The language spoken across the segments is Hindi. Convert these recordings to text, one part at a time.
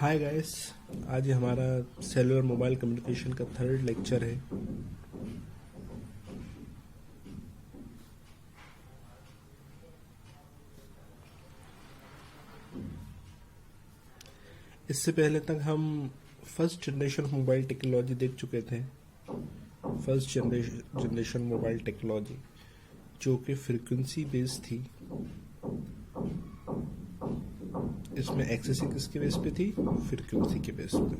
Hi guys. आज हमारा सेलुलर मोबाइल कम्युनिकेशन का थर्ड लेक्चर है। इससे पहले तक हम फर्स्ट जनरेशन मोबाइल टेक्नोलॉजी देख चुके थे। फर्स्ट जनरेशन मोबाइल टेक्नोलॉजी जो कि फ्रीक्वेंसी बेस्ड थी। इसमें एक्सेसिंग किसके बेस पे थी? फ्रीक्वेंसी के बेस पे।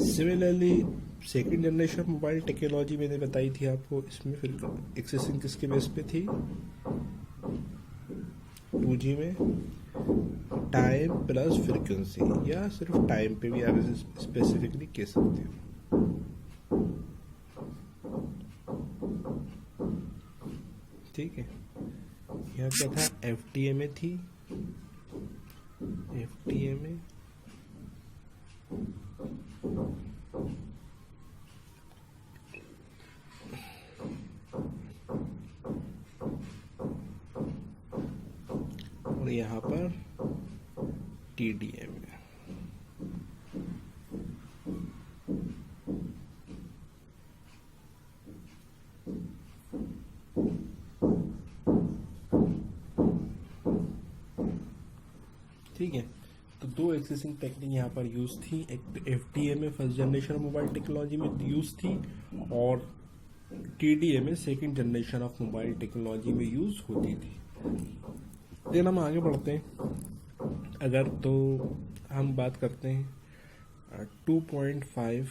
Similarly second generation mobile technology मैंने बताई थी आपको, इसमें फिर एक्सेसिंग किसके बेस पे थी? 2G में टाइम प्लस फ्रीक्वेंसी, या सिर्फ टाइम पे भी आप स्पेसिफिकली कह सकते हो। ठीक है, यहाँ क्या था? FDMA थी। FDMA और यहाँ पर TDMA। ठीक है, तो दो एक्सेसिंग टेक्निक यहाँ पर यूज थी। एक FDMA first generation mobile technology में यूज थी और TDMA second generation of mobile technology में यूज होती थी। लेकिन हम आगे बढ़ते हैं अगर, तो हम बात करते हैं 2.5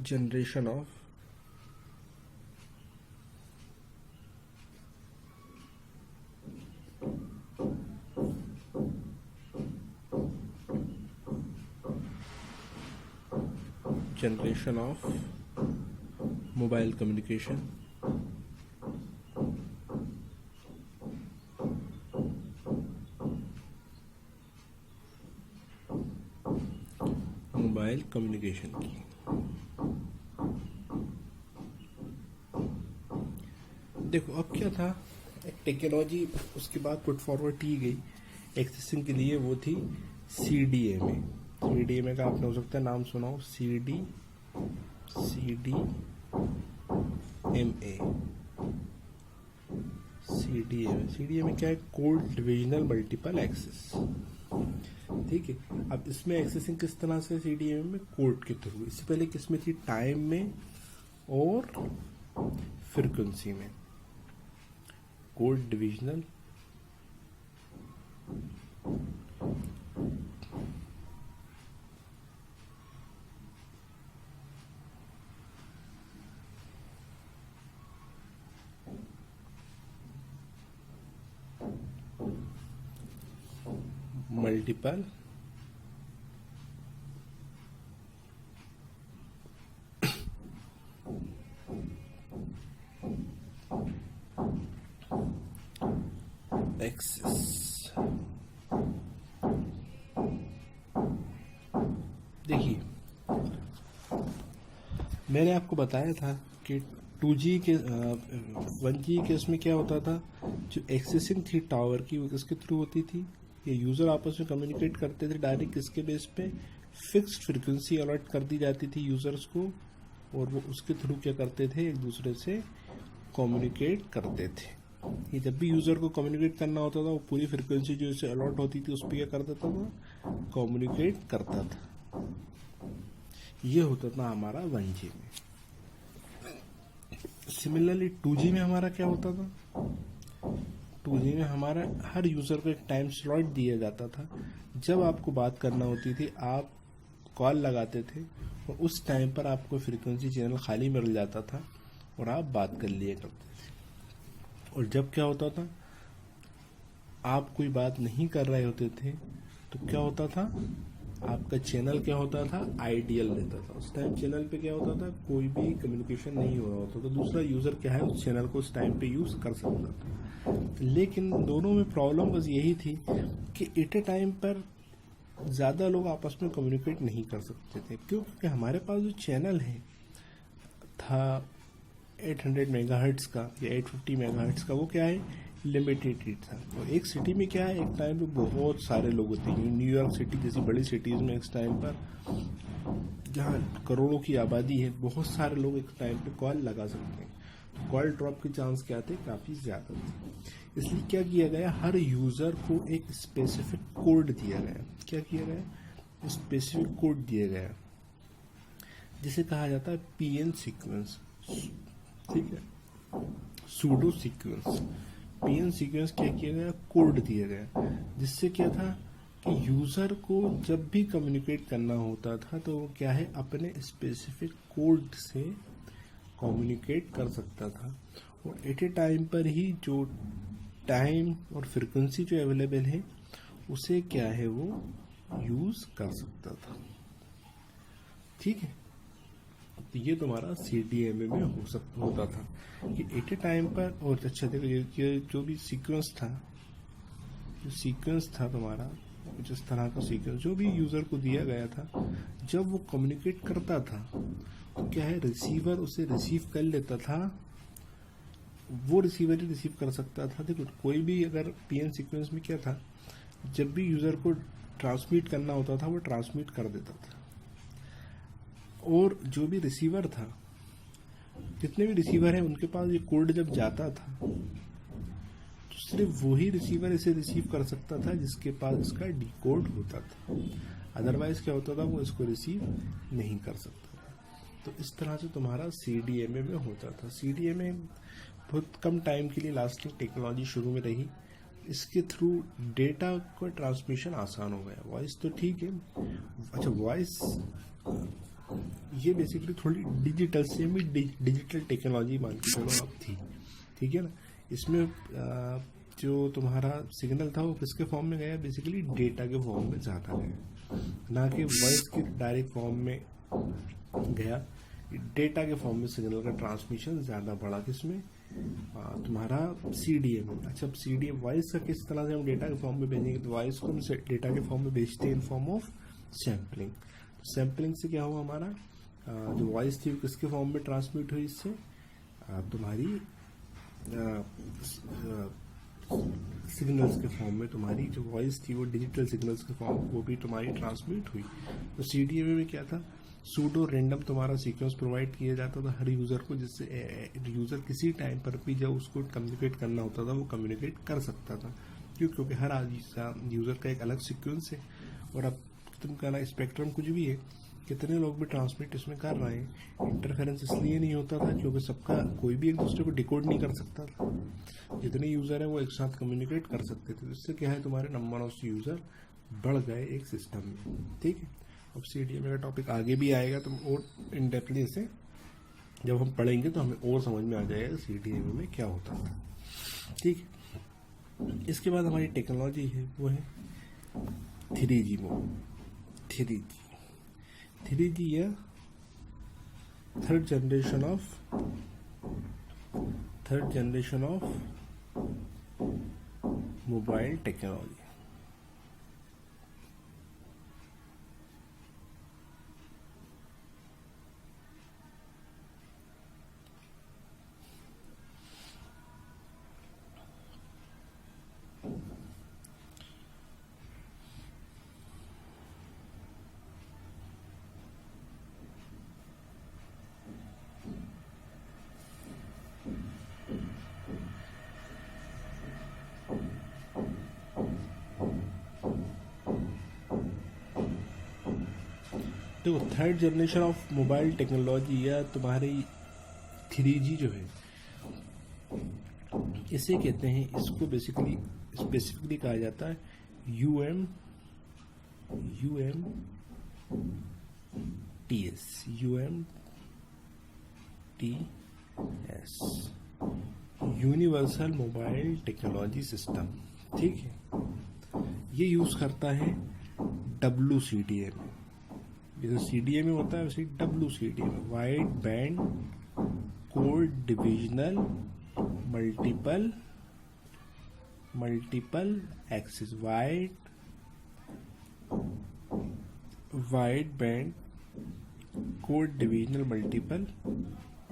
generation of mobile communication. Mobile communication की देखो, अब क्या था, एक टेक्नोलॉजी उसके बाद पुट फॉरवर्ड की गई एक्सेसिंग के लिए, वो थी CDMA। CDMA का आपने हो सकता है नाम सुना हो, CDMA। CDMA क्या है? Code divisional multiple access. ठीक है, अब इसमें एक्सेसिंग किस तरह से? CDMA में कोड के थ्रू। इससे पहले किसमें थी? टाइम में और फ्रीक्वेंसी में। Code divisional multiple access. देखिए, मैंने आपको बताया था कि 2G के 1G के इसमें क्या होता था, जो एक्सेसिंग थी टावर की वो किसके थ्रू होती थी? ये यूज़र आपस में कम्युनिकेट करते थे डायरेक्ट। किसके बेस पे? फिक्स्ड फ्रीक्वेंसी अलॉट कर दी जाती थी यूज़र्स को, और वो उसके थ्रू क्या करते थे? एक दूसरे से कम्युनिकेट करते थे। ये जब भी यूज़र को कम्युनिकेट करना होता था, वो पूरी फ्रीक्वेंसी जो इसे अलॉट होती थी उस पर क्या कर देता था? कम्युनिकेट करता था। ये होता था हमारा 1G में। सिमिलरली 2G में हमारा क्या होता था? 2G में हमारा हर यूज़र को एक टाइम स्लॉट दिया जाता था। जब आपको बात करना होती थी, आप कॉल लगाते थे और उस टाइम पर आपको फ्रीक्वेंसी चैनल खाली मिल जाता था और आप बात कर लिया करते थे। और जब क्या होता था, आप कोई बात नहीं कर रहे होते थे, तो क्या होता था? आपका चैनल क्या होता था? आइडियल रहता था। उस टाइम चैनल पे क्या होता था? कोई भी कम्युनिकेशन नहीं हो रहा होता, तो दूसरा यूज़र क्या है, उस चैनल को उस टाइम पे यूज़ कर सकता था। लेकिन दोनों में प्रॉब्लम बस यही थी कि एट ए टाइम पर ज़्यादा लोग आपस में कम्युनिकेट नहीं कर सकते थे। क्यों? क्योंकि हमारे पास जो चैनल है था 800 मेगाहर्ट्ज़ का या 850 मेगाहर्ट्ज़ का, वो क्या है, लिमिटेड रेट था। और एक सिटी में क्या है, एक टाइम पे बहुत सारे लोग होते हैं। न्यूयॉर्क सिटी जैसी बड़ी सिटीज़ में एक टाइम पर, जहाँ करोड़ों की आबादी है, बहुत सारे लोग एक टाइम पे कॉल लगा सकते हैं। तो कॉल ड्रॉप के चांस क्या थे, काफ़ी ज़्यादा थे। इसलिए क्या किया गया, हर यूज़र को एक स्पेसिफिक कोड दिया गया। क्या किया गया, स्पेसिफिक कोड दिया गया, जिसे कहा जाता है पीएन सीक्वेंस। ठीक है, सूडो सीक्वेंस। पीएन सीक्वेंस क्या किया गया, कोड दिया गया, जिससे क्या था कि यूज़र को जब भी कम्युनिकेट करना होता था तो वो क्या है, अपने स्पेसिफिक कोड से कम्युनिकेट कर सकता था। और एट ए टाइम पर ही जो टाइम और फ्रिक्वेंसी जो अवेलेबल है उसे क्या है, वो यूज़ कर सकता था। ठीक है, तो ये तुम्हारा CDMA में होता था कि एट ए टाइम पर। और अच्छा देखो, ये जो भी सीक्वेंस था, जो सीक्वेंस था तुम्हारा, जिस तरह का सीक्वेंस जो भी यूज़र को दिया गया था, जब वो कम्युनिकेट करता था तो क्या है, रिसीवर उसे रिसीव कर लेता था। वो रिसीवर ही रिसीव कर सकता था। देखो, कोई भी अगर पीएन सीक्वेंस में क्या था, जब भी यूज़र को ट्रांसमिट करना होता था वो ट्रांसमिट कर देता था। और जो भी रिसीवर था, जितने भी रिसीवर हैं, उनके पास ये कोड जब जाता था तो सिर्फ वही रिसीवर इसे रिसीव कर सकता था जिसके पास इसका डिकोड होता था। अदरवाइज क्या होता था, वो इसको रिसीव नहीं कर सकता था। तो इस तरह से तुम्हारा CDMA में होता था। CDMA बहुत कम टाइम के लिए लास्टिंग टेक्नोलॉजी शुरू में रही। इसके थ्रू डेटा का ट्रांसमिशन आसान हो गया। वॉइस तो ठीक है, अच्छा वॉइस ये बेसिकली थोड़ी डिजिटल सेमी डिजिटल टेक्नोलॉजी मान के चलो अब थी। ठीक है ना, इसमें जो तुम्हारा सिग्नल था वो किसके फॉर्म में गया, बेसिकली डेटा के फॉर्म में ज़्यादा गया, ना कि वॉइस के डायरेक्ट फॉर्म में गया। डेटा के फॉर्म में सिग्नल का ट्रांसमिशन ज़्यादा बढ़ा। किसमें, तुम्हारा CDMA। अच्छा, अब CDMA वॉइस का किस तरह से हम डेटा के फॉर्म में भेजेंगे, तो वॉइस को हम डेटा के फॉर्म में भेजते हैं in form of sampling. Sampling से क्या हुआ, हमारा जो वॉइस थी वो किसके फॉर्म में ट्रांसमिट हुई, इससे तुम्हारी सिग्नल्स के फॉर्म में। तुम्हारी जो वॉइस थी वो डिजिटल सिग्नल्स के फॉर्म, वो भी तुम्हारी ट्रांसमिट हुई। तो CDMA में क्या था, सूडो रेंडम तुम्हारा सीक्वेंस प्रोवाइड किया जाता था हर यूज़र को, जिससे यूज़र किसी टाइम पर भी जब उसको कम्युनिकेट करना होता था वो कम्युनिकेट कर सकता था। क्योंकि हर यूज़र का एक अलग सीक्वेंस है। और अब तुम कहना स्पेक्ट्रम कुछ भी है, कितने लोग भी ट्रांसमिट इसमें कर रहे हैं, इंटरफेरेंस इसलिए नहीं होता था क्योंकि सबका कोई भी एक दूसरे को डिकोड नहीं कर सकता था। जितने यूज़र हैं वो एक साथ कम्युनिकेट कर सकते थे। इससे क्या है, तुम्हारे नंबर ऑफ यूज़र बढ़ गए एक सिस्टम में। ठीक है, अब CDMA का टॉपिक आगे भी आएगा, तो और इन डेप्थली इसे जब हम पढ़ेंगे तो हमें और समझ में आ जाएगा CDMA में क्या होता था। ठीक है, इसके बाद हमारी टेक्नोलॉजी है वो है 3G मोड। 3G या third generation of mobile technology. देखो, third generation of mobile technology या तुम्हारी 3G जो है, इसे कहते हैं, इसको बेसिकली स्पेसिफिकली कहा जाता है UMTS, universal mobile technology system. ठीक है, ये यूज़ करता है WCDMA। जैसे CDMA होता है वैसे WCDMA, wide band code divisional multiple axis, wide band code divisional multiple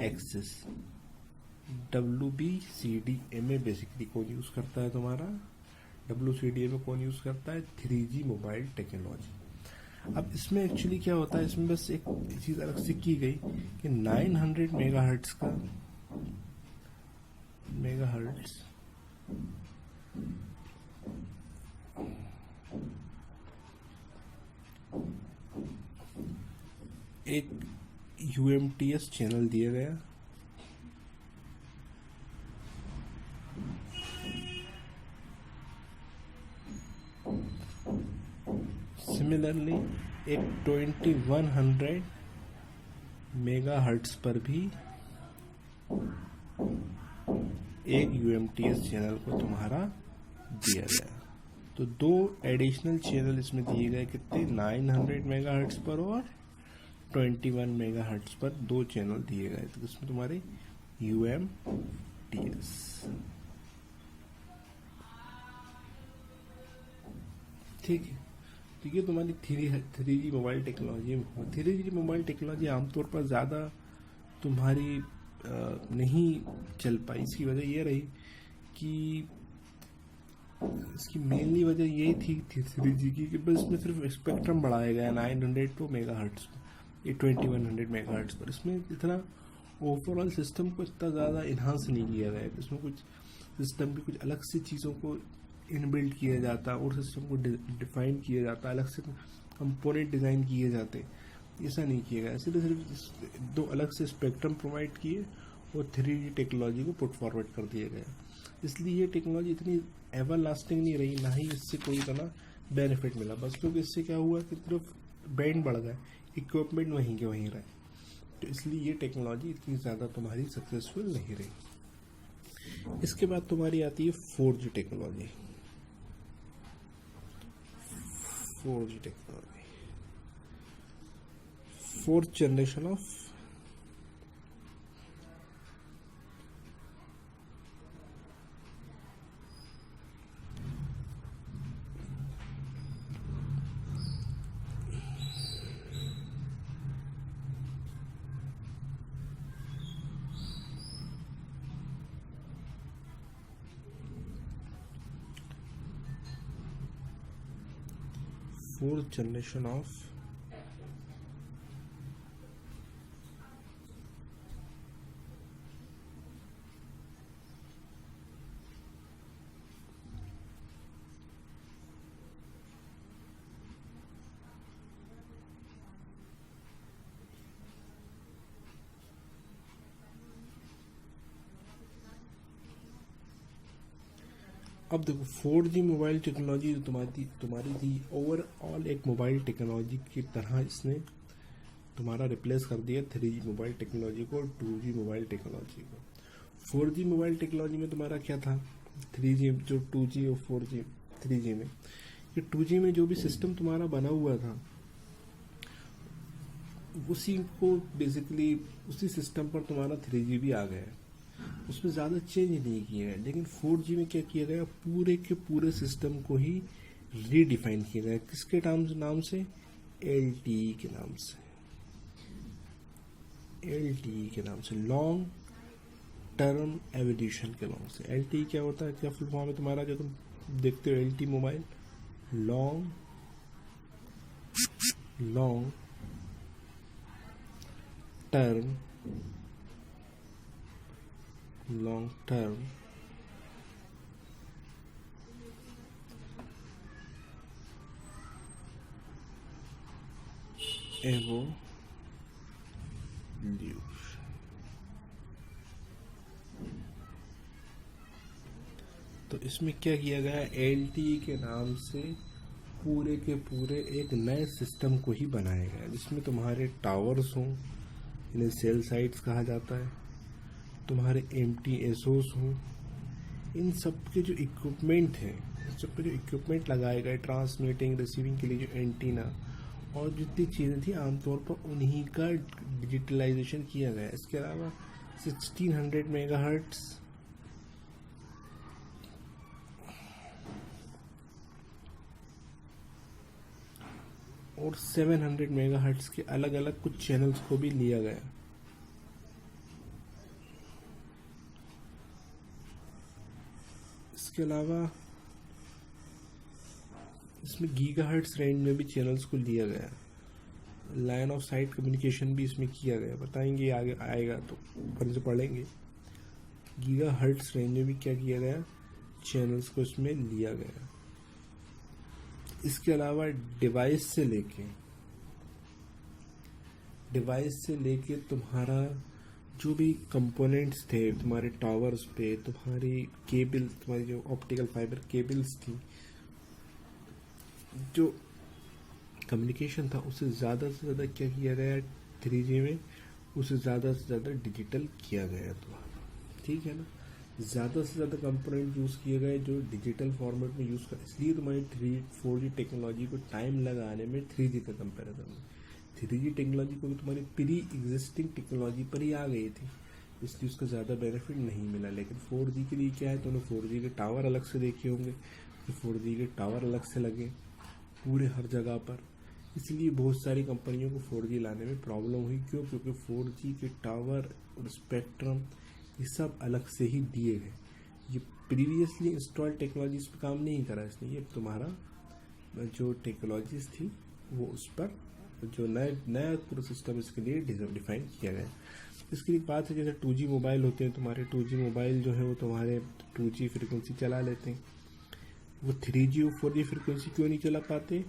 axis WBCDMA basically कौन यूज़ करता है तुम्हारा? WCDMA कौन यूज़ करता है? 3G mobile technology. अब इसमें एक्चुअली क्या होता है, इसमें बस एक चीज़ अलग से की गई कि 900 मेगाहर्ट्ज का मेगाहर्ट्ज एक UMTS चैनल दिया गया। सिमिलरली एक 2100 मेगाहर्ट्ज पर भी एक UMTS चैनल को तुम्हारा दिया गया। तो दो एडिशनल चैनल इसमें दिए गए, कितने? 900 मेगाहर्ट्ज पर और 21 मेगाहर्ट्ज पर दो चैनल दिए गए। तो इसमें तुम्हारे UMTS। ठीक है, तो ये तुम्हारी 3G मोबाइल टेक्नोलॉजी में हो। 3G मोबाइल टेक्नोलॉजी आमतौर पर ज़्यादा तुम्हारी नहीं चल पाई। इसकी वजह ये रही कि इसकी मेनली वजह यही थी 3G की कि बस इसमें सिर्फ स्पेक्ट्रम बढ़ाया गया 900 मेगाहर्ट्ज ये 2100 मेगाहर्ट्ज पर। इसमें इतना ओवरऑल सिस्टम को इतना ज़्यादा इन्हांस नहीं किया गया। इसमें कुछ सिस्टम की कुछ अलग से चीज़ों को इनबिल्ट किया जाता और सिस्टम को डिफाइन किया जाता, अलग से कंपोनेंट डिज़ाइन किए जाते। ऐसा नहीं किया गया, सिर्फ दो अलग से स्पेक्ट्रम प्रोवाइड किए और 3G टेक्नोलॉजी को पुट फॉरवर्ड कर दिया गया। इसलिए ये टेक्नोलॉजी इतनी एवर लास्टिंग नहीं रही, ना ही इससे कोई इतना बेनिफिट मिला। बस क्योंकि इससे क्या हुआ कि सिर्फ बैंड बढ़ गए, इक्विपमेंट वहीं के वहीं रहे। तो इसलिए ये टेक्नोलॉजी इतनी ज़्यादा तुम्हारी सक्सेसफुल नहीं रही। इसके बाद तुम्हारी आती है 4G technology. 4G technology, fourth generation of fourth generation of अब देखो 4G मोबाइल टेक्नोलॉजी तुम्हारी थी ओवरऑल एक मोबाइल टेक्नोलॉजी की तरह इसने तुम्हारा रिप्लेस कर दिया 3G मोबाइल टेक्नोलॉजी को और 2G मोबाइल टेक्नोलॉजी को। 4G मोबाइल टेक्नोलॉजी में तुम्हारा क्या था? 3G जो 2G और 4G 3G में, ये 2G में जो भी सिस्टम तुम्हारा बना हुआ था उसी को बेसिकली उसी सिस्टम पर तुम्हारा 3G भी आ गया है, उसमें ज़्यादा चेंज नहीं किया गया। लेकिन 4G में क्या किया गया, पूरे के पूरे सिस्टम को ही रीडिफाइन किया गया। किसके नाम से? LTE के नाम से। LTE के नाम से, लॉन्ग टर्म एवोल्यूशन के नाम से। LTE क्या होता है, क्या फुल फॉर्म है तुम्हारा जो तुम देखते हो LTE mobile? Long term evolution. तो इसमें क्या किया गया, LTE के नाम से पूरे के पूरे एक नए सिस्टम को ही बनाया गया जिसमें तुम्हारे टावर्स हों, इन्हें सेल साइट्स कहा जाता है, तुम्हारे MTSOs हों, इन सब के जो इक्विपमेंट हैं, इन सब पे जो इक्विपमेंट लगाए गए ट्रांसमिटिंग रिसीविंग के लिए, जो एंटीना और जितनी चीज़ें थी आमतौर पर उन्हीं का डिजिटलाइजेशन किया गया। इसके अलावा 1600 मेगाहर्ट्ज और 700 मेगाहर्ट्ज के अलग अलग कुछ चैनल्स को भी लिया गया। इसके अलावा इसमें गीगाहर्ट्ज रेंज में भी चैनल्स को लिया गया है। लाइन ऑफ साइट कम्युनिकेशन भी इसमें किया गया, बताएंगे आगे आएगा तो ऊपर से पढ़ेंगे। गीगाहर्ट्ज रेंज में भी क्या किया गया, चैनल्स को इसमें लिया गया। इसके अलावा डिवाइस से लेके तुम्हारा जो भी कंपोनेंट्स थे तुम्हारे टावर्स पे, तुम्हारी केबल, तुम्हारी जो ऑप्टिकल फाइबर केबल्स थी, जो कम्युनिकेशन था उससे ज़्यादा से ज़्यादा क्या किया गया 3G में, उसे ज़्यादा से ज़्यादा डिजिटल किया गया तुम्हारा, ठीक है ना। ज़्यादा से ज़्यादा कंपोनेंट यूज़ किए गए जो डिजिटल फॉर्मेट में यूज़ कर, इसलिए तुम्हारी 4G टेक्नोलॉजी को टाइम लगा आने में 3G का कंपैरिजन में। 3G टेक्नोलॉजी को तुम्हारी प्री एग्जिस्टिंग टेक्नोलॉजी पर ही आ गई थी, इसलिए उसका ज़्यादा बेनिफिट नहीं मिला। लेकिन 4G के लिए क्या है, तुमने 4G के टावर अलग से देखे होंगे कि 4G के टावर अलग से लगे पूरे हर जगह पर, इसलिए बहुत सारी कंपनियों को 4G लाने में प्रॉब्लम हुई। क्यों? क्योंकि 4G के टावर और स्पेक्ट्रम ये सब अलग से ही दिए गए। ये प्रीवियसली इंस्टॉल टेक्नोलॉजी इस पर काम नहीं करा, इसलिए ये तुम्हारा जो टेक्नोलॉजीज थी वो उस पर जो नया पूरा सिस्टम इसके लिए डिफाइन किया गया। इसके लिए बात है, जैसे 2G मोबाइल होते हैं तुम्हारे, 2G मोबाइल जो है वो तुम्हारे 2G फ्रिक्वेंसी चला लेते हैं, वो 3G और 4G फ्रिक्वेंसी क्यों नहीं चला पाते?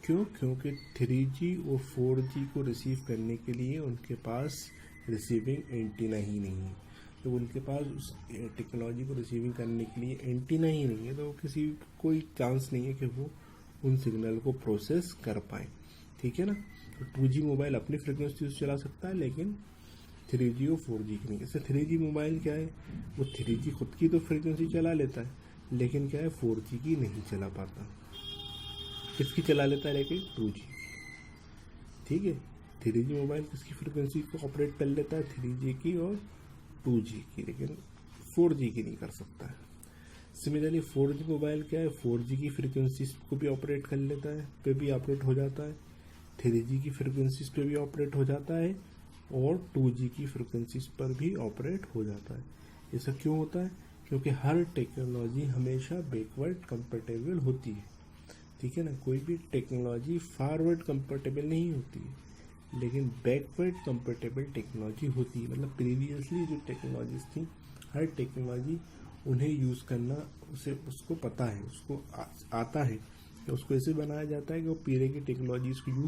क्योंकि 3G और 4G को रिसीव करने के लिए उनके पास रिसीविंग एंटीना ही नहीं है। तो उनके पास उस टेक्नोलॉजी को रिसीविंग करने के लिए एंटीना ही नहीं है, तो कोई चांस नहीं है कि वो उन सिग्नल को प्रोसेस कर पाए, ठीक है ना। तो 2G मोबाइल अपनी फ्रिक्वेंसी से चला सकता है, लेकिन 3G और 4G की नहीं। जैसे 3G मोबाइल क्या है, वो 3G खुद की तो फ्रिक्वेंसी चला लेता है, लेकिन क्या है 4G की नहीं चला पाता। किसकी चला लेता है? लेकिन 2G, ठीक है। 3G मोबाइल किसकी फ्रिक्वेंसी को ऑपरेट कर लेता है? 3G की और 2G की, लेकिन 4G की नहीं कर सकता है। सिमिलरली 4G मोबाइल क्या है, 4G की फ्रिक्वेंसीज को भी ऑपरेट कर लेता है, पे भी ऑपरेट हो जाता है, 3G की फ्रिक्वेंसीज पे भी ऑपरेट हो जाता है, और 2G की फ्रिक्वेंसीज पर भी ऑपरेट हो जाता है। ऐसा क्यों होता है? क्योंकि हर टेक्नोलॉजी हमेशा बैकवर्ड कंपेटेबल होती है, ठीक है ना। कोई भी टेक्नोलॉजी फॉरवर्ड कंपेटेबल नहीं होती है, लेकिन बैकवर्ड कंपेटेबल टेक्नोलॉजी होती है। मतलब प्रीवियसली जो टेक्नोलॉजीज थी, हर टेक्नोलॉजी उन्हें यूज़ करना उसको पता है, उसको आता है कि उसको ऐसे बनाया जाता है कि वो पीछे की टेक्नोलॉजीज को यूज़